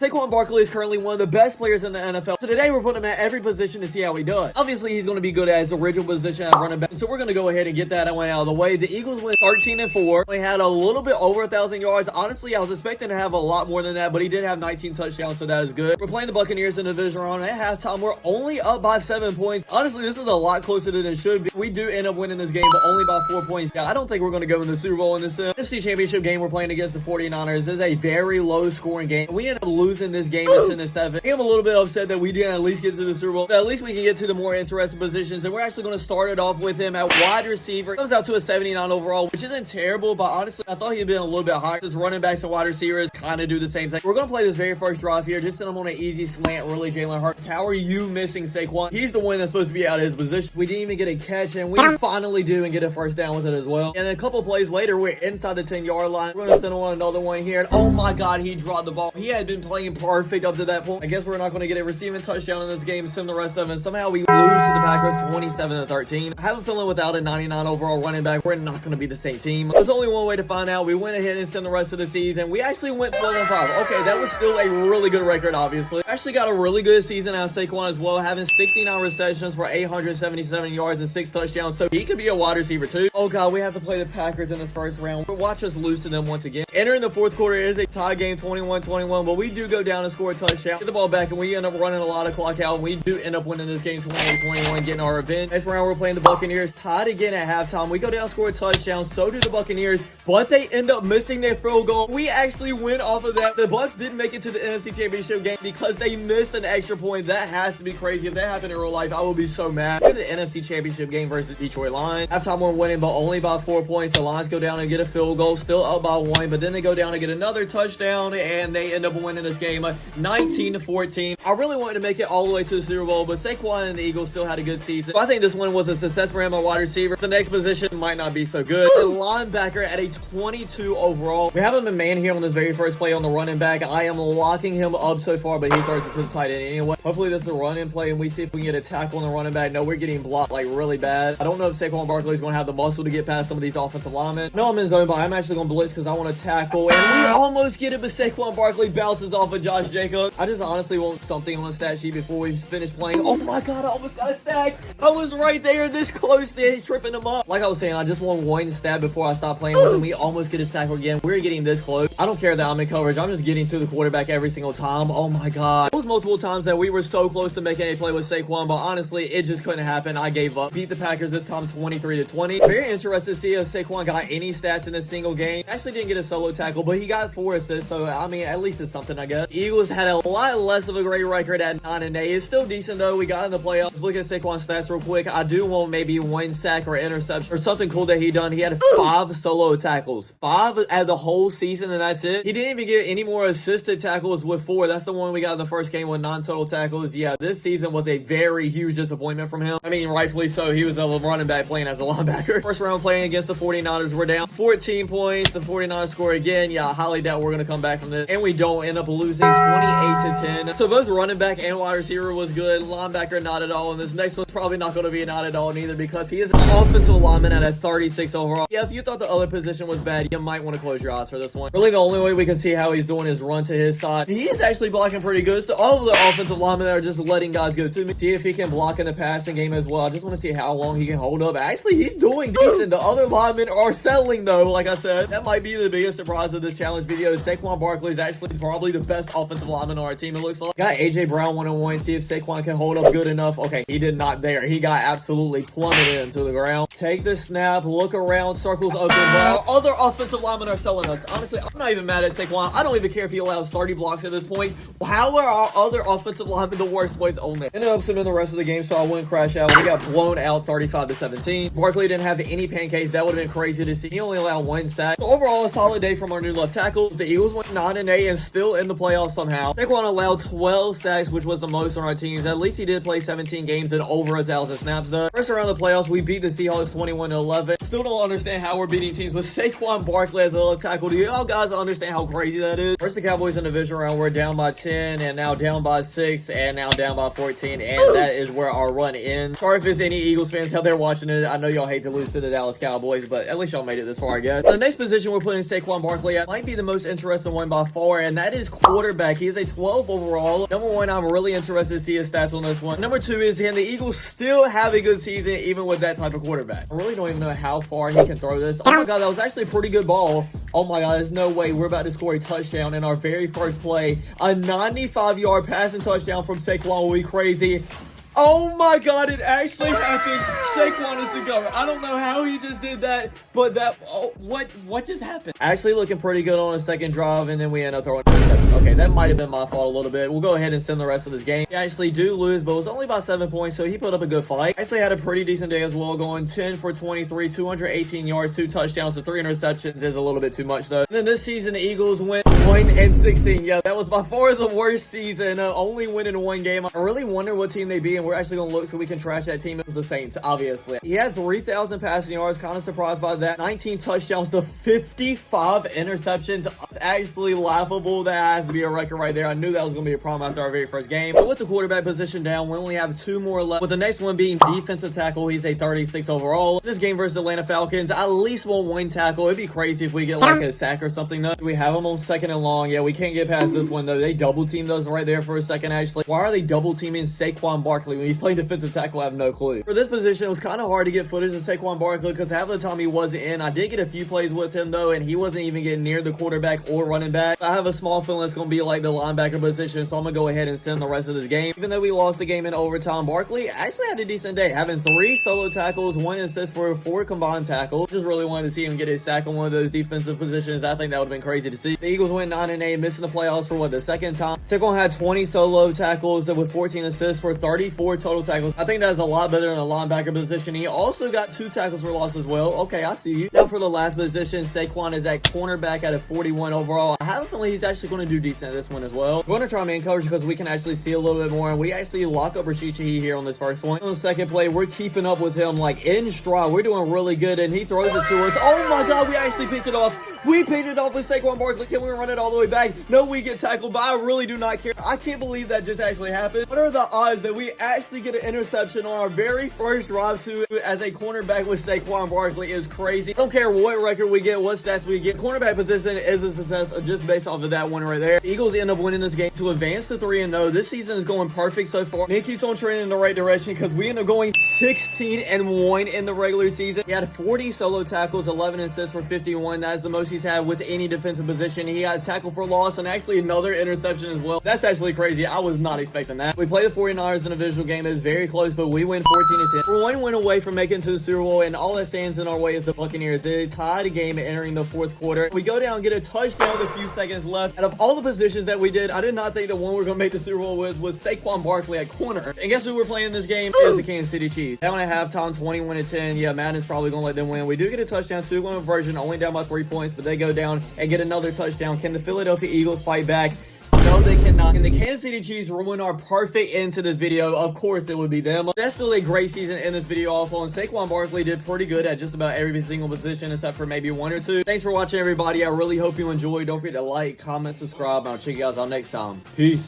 Saquon Barkley is currently one of the best players in the NFL. So today we're putting him at every position to see how he does. Obviously, he's going to be good at his original position at running back. So we're going to go ahead and get that one out of the way. The Eagles went 13-4. They had a little bit over 1,000 yards. Honestly, I was expecting to have a lot more than that, but he did have 19 touchdowns, so that is good. We're playing the Buccaneers in the division round. At halftime, we're only up by 7 points. Honestly, this is a lot closer than it should be. We do end up winning this game, but only by 4 points. Yeah, I don't think we're going to go in the Super Bowl in this NFC Championship game. We're playing against the 49ers. This is a very low-scoring game. We end up losing this game. 10-7. I'm a little bit upset that we didn't at least get to the Super Bowl. But at least we can get to the more interesting positions. And we're actually going to start it off with him at wide receiver. Comes out to a 79 overall, which isn't terrible, but honestly, I thought he'd been a little bit higher. Just running backs and wide receivers kind of do the same thing. We're going to play this very first drive here. Just send him on an easy slant, really, Jalen Hurts. How are you missing Saquon? He's the one that's supposed to be out of his position. We didn't even get a catch, and we finally do and get a first down with it as well. And then a couple plays later, we're inside the 10-yard line. We're going to send him on another one here. And oh my God, he dropped the ball. He had been playing perfect up to that point. I guess we're not going to get a receiving touchdown in this game, send the rest of it, and somehow we lose to the Packers 27-13. I have a feeling without a 99 overall running back, we're not going to be the same team. There's only one way to find out. We went ahead and sent the rest of the season. We actually went 12-5. Okay, that was still a really good record, obviously. Actually got a really good season out of Saquon as well, having 69 receptions for 877 yards and 6 touchdowns, so he could be a wide receiver too. Oh God, we have to play the Packers in this first round. Watch us lose to them once again. Entering the fourth quarter is a tie game, 21-21, but we do go down and score a touchdown. Get the ball back, and we end up running a lot of clock out. We do end up winning this game 28-21, getting our revenge. Next round, we're playing the Buccaneers. Tied again at halftime. We go down, score a touchdown. So do the Buccaneers, but they end up missing their field goal. We actually win off of that. The Bucs didn't make it to the NFC Championship game because they missed an extra point. That has to be crazy. If that happened in real life, I would be so mad. In the NFC Championship game versus Detroit Lions. Halftime, we're winning, but only by 4 points. The Lions go down and get a field goal, still up by 1, but then they go down and get another touchdown, and they end up winning this game 19-14. I really wanted to make it all the way to the Super Bowl, but Saquon and the Eagles still had a good season. So I think this one was a success for him at wide receiver. The next position might not be so good. The linebacker at a 22 overall. We have him in man here on this very first play on the running back. I am locking him up so far, but he throws it to the tight end anyway. Hopefully this is a run-in play, and we see if we can get a tackle on the running back. No, we're getting blocked like really bad. I don't know if Saquon Barkley is going to have the muscle to get past some of these offensive linemen. No, I'm in zone, but I'm actually going to blitz because I want to tackle, and we almost get it, but Saquon Barkley bounces off of Josh Jacobs. I just honestly want something on the stat sheet before we finish playing. Oh my God, I almost got a sack. I was right there, this close to tripping him up. Like I was saying, I just want one stat before I stop playing with him. We almost get a sack again. We're getting this close. I don't care that I'm in coverage. I'm just getting to the quarterback every single time. Oh my God. It was multiple times that we were so close to making a play with Saquon, but honestly, it just couldn't happen. I gave up. Beat the Packers this time 23-20. Very interested to see if Saquon got any stats in a single game. Actually didn't get a solo tackle, but he got 4 assists, so I mean, at least it's something, I guess. Eagles had a lot less of a great record at 9-8. It's still decent though. We got in the playoffs. Let's look at Saquon's stats real quick. I do want maybe 1 sack or interception or something cool that he done. He had 5 solo tackles. 5 out of the whole season, and that's it. He didn't even get any more assisted tackles with 4. That's the one we got in the first game with 9 total tackles. Yeah, this season was a very huge disappointment from him. I mean, rightfully so. He was a running back playing as a linebacker. First round playing against the 49ers. We're down 14 points. The 49ers score again. Yeah, I highly doubt we're going to come back from this. And we don't end up losing 28-10. So both running back and wide receiver was good. Linebacker, not at all. And this next one's probably not going to be not at all neither because he is an offensive lineman at a 36 overall. Yeah, if you thought the other position was bad, you might want to close your eyes for this one. Really, the only way we can see how he's doing is run to his side. He is actually blocking pretty good. So all of the offensive linemen are just letting guys go to me. See if he can block in the passing game as well. I just want to see how long he can hold up. Actually, he's doing decent. The other linemen are settling though, like I said. That might be the biggest surprise of this challenge video. Saquon Barkley is actually probably the best offensive lineman on our team, it looks like. Got AJ Brown 1-on-1. See if Saquon can hold up good enough. Okay, he did not there. He got absolutely plummeted into the ground. Take the snap, look around, circles open, but our other offensive linemen are selling us. Honestly, I'm not even mad at Saquon. I don't even care if he allows 30 blocks at this point. How are our other offensive linemen the worst points on there? Ended up submitting the rest of the game, so I wouldn't crash out. We got blown out 35-17. Barkley didn't have any pancakes. That would have been crazy to see. He only allowed 1 sack. So overall, a solid day from our new left tackle. The Eagles went 9-8 and still in the playoffs somehow. Saquon allowed 12 sacks, which was the most on our teams. At least he did play 17 games and over 1,000 snaps though. First around the playoffs, we beat the Seahawks 21-11. Still don't understand how we're beating teams with Saquon Barkley as a left tackle. Do y'all guys understand how crazy that is? First the Cowboys in the division round, we're down by 10 and now down by 6 and now down by 14, and that is where our run ends. Sorry if there's any Eagles fans out there watching it. I know y'all hate to lose to the Dallas Cowboys, but at least y'all made it this far, I guess. The next position we're putting Saquon Barkley at might be the most interesting one by far, and that is quarterback. He is a 12 overall. Number one, I'm really interested to see his stats on this one. Number two is, can the Eagles still have a good season even with that type of quarterback? I really don't even know how far he can throw this. Oh my god, that was actually a pretty good ball. Oh my god, there's no way we're about to score a touchdown in our very first play. A 95-yard passing touchdown from Saquon will be crazy. Oh my god, it actually happened. Saquon is the GOAT. I don't know how he just did that, but what just happened? Actually looking pretty good on a second drive, and then we end up throwing interception. Okay, that might have been my fault a little bit. We'll go ahead and send the rest of this game. We actually do lose, but it was only by 7 points, so he put up a good fight. Actually had a pretty decent day as well, going 10 for 23, 218 yards, 2 touchdowns, so 3 interceptions is a little bit too much though. And then this season, the Eagles went 1-16. Yeah, that was by far the worst season, only winning one game. I really wonder what team they be, and we're actually going to look so we can trash that team. It was the Saints, obviously. He had 3,000 passing yards, kind of surprised by that. 19 touchdowns to 55 interceptions. It's actually laughable. That has to be a record right there. I knew that was going to be a problem after our very first game. But with the quarterback position down, we only have 2 more left. With the next one being defensive tackle, he's a 36 overall. This game versus Atlanta Falcons, I at least want 1 tackle. It'd be crazy if we get like a sack or something though. We have him on 2nd and long. Yeah, we can't get past this one though. They double teamed us right there for a second actually. Why are they double teaming Saquon Barkley when he's playing defensive tackle? I have no clue. For this position, it was kind of hard to get footage of Saquon Barkley because half of the time he wasn't in. I did get a few plays with him though, and he wasn't even getting near the quarterback or running back. I have a small feeling it's going to be like the linebacker position, so I'm going to go ahead and send the rest of this game. Even though we lost the game in overtime, Barkley actually had a decent day, having 3 solo tackles, 1 assist for 4 combined tackles. Just really wanted to see him get a sack on one of those defensive positions. I think that would have been crazy to see. The Eagles went 9-8, missing the playoffs for what, the 2nd time. Saquon had 20 solo tackles with 14 assists for 34 total tackles. I think that's a lot better than the linebacker position. He also got 2 tackles for loss as well. Okay, I see you. Now for the last position, Saquon is at cornerback at a 41 overall. I have a feeling he's actually going to do decent at this one as well. We're going to try man coverage because we can actually see a little bit more, and we actually lock up Rashid Shaheed here on this first one. On the second play, we're keeping up with him like in stride. We're doing really good, and he throws it to us. Oh my god, we actually picked it off. We picked it off with Saquon Barkley. Can we run it all the way back? No, we get tackled, but I really do not care. I can't believe that just actually happened. What are the odds that we actually get an interception on our very first drive to as a cornerback with Saquon Barkley? Is crazy. Don't care what record we get, what stats we get. Cornerback position is a success just based off of that one right there. The Eagles end up winning this game to advance to 3-0. This season is going perfect so far. It keeps on trending in the right direction because we end up going 16-1 in the regular season. He had 40 solo tackles, 11 assists for 51. That is the most he's had with any defensive position. He got tackled for loss and actually another interception as well. That's actually crazy. I was not expecting that. We play the 49ers in a visual game. It is very close, but we win 14-10. We're 1 win away from making it to the Super Bowl, and all that stands in our way is the Buccaneers. They tied a game entering the 4th quarter. We go down and get a touchdown with a few seconds left. Out of all the positions that we did, I did not think the one we were going to make the Super Bowl was Saquon Barkley at corner. And guess who we're playing this game is the Kansas City Chiefs. Down at halftime, 21-10. Yeah, Madden's probably going to let them win. We do get a touchdown, 2-1 conversion, only down by 3 points, but they go down and get another touchdown. Can the Philadelphia Eagles fight back? No, they cannot. Can the Kansas City Chiefs ruin our perfect end to this video? Of course, it would be them. That's still a great season in this video also, and Saquon Barkley did pretty good at just about every single position except for maybe 1 or 2. Thanks for watching, everybody. I really hope you enjoyed. Don't forget to like, comment, subscribe, and I'll check you guys out next time. Peace.